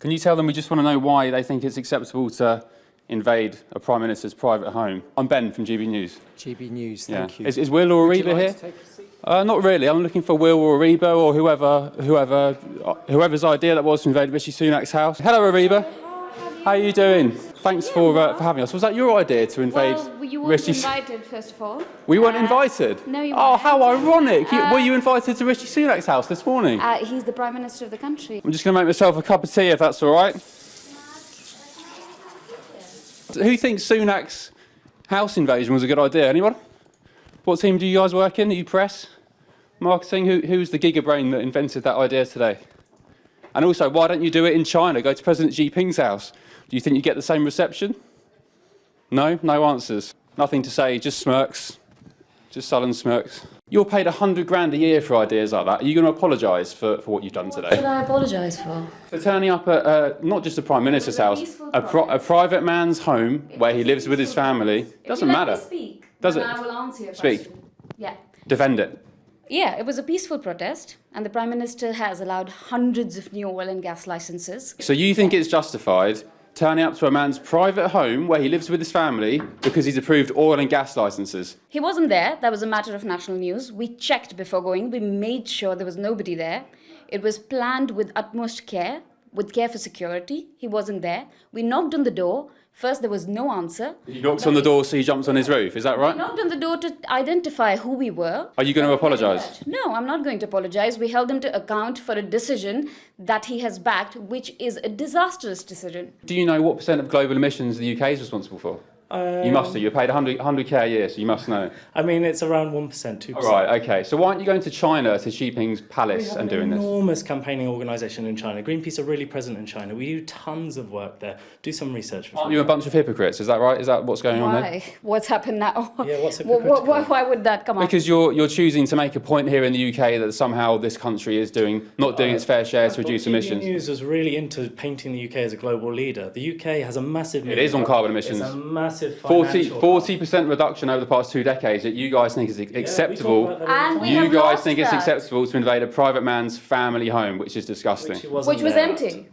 Can you tell them we just want to know why they think it's acceptable to invade a Prime Minister's private home? I'm Ben from GB News. GB News, thank you. Is Will or Ariba here? Not really. I'm looking for Will or Ariba or whoever's idea that was to invade Rishi Sunak's house. Hello, Ariba. How are you doing? Thanks for having us. Was that your idea to invade you weren't invited, first of all. We weren't invited? No, you weren't. Oh, how ironic. Were you invited to Rishi Sunak's house this morning? He's the Prime Minister of the country. I'm just going to make myself a cup of tea, if that's all right. Who thinks Sunak's house invasion was a good idea? Anyone? What team do you guys work in? Are you press? Marketing? Who's the gigabrain that invented that idea today? And also, why don't you do it in China? Go to President Xi Jinping's house. Do you think you get the same reception? No? No answers. Nothing to say, just smirks. Just sullen smirks. You're paid 100 grand a year for ideas like that. Are you going to apologise for what you've done today? What should I apologise for? For turning up at not just the Prime Minister's house, a private man's home where he lives with his family. Doesn't matter. Speak, does it? I will answer your Speak. question. Yeah. Defend it. Yeah, it was a peaceful protest, and the Prime Minister has allowed hundreds of new oil and gas licences. So you think it's justified turning up to a man's private home where he lives with his family because he's approved oil and gas licences? He wasn't there. That was a matter of national news. We checked before going. We made sure there was nobody there. It was planned with utmost care, with care for security. He wasn't there. We knocked on the door. First, there was no answer. You knocked on the door, so he jumped on his roof. Is that right? We knocked on the door to identify who we were. Are you going to apologise? No, I'm not going to apologise. We held him to account for a decision that he has backed, which is a disastrous decision. Do you know what % of global emissions the UK is responsible for? You must do. You're paid 100k a year, so you must know. I mean, it's around 1%, 2%. All right, okay. So why aren't you going to China, to Xi Jinping's palace, and doing this? We have an enormous campaigning organisation in China. Greenpeace are really present in China. We do tons of work there. Do some research. Aren't you a bunch of hypocrites? Is that right? Is that what's going on there? Why? What's happened now? Yeah, what's hypocritical? Why would that come up? Because you're choosing to make a point here in the UK that somehow this country is not doing its fair share to reduce emissions. GB News was really into painting the UK as a global leader. The UK has a massive... It is on carbon emissions. It's a massive financial... 40% reduction over the past 2 decades that you guys think is acceptable. You guys think it's acceptable to invade a private man's family home, which is disgusting. Which was empty.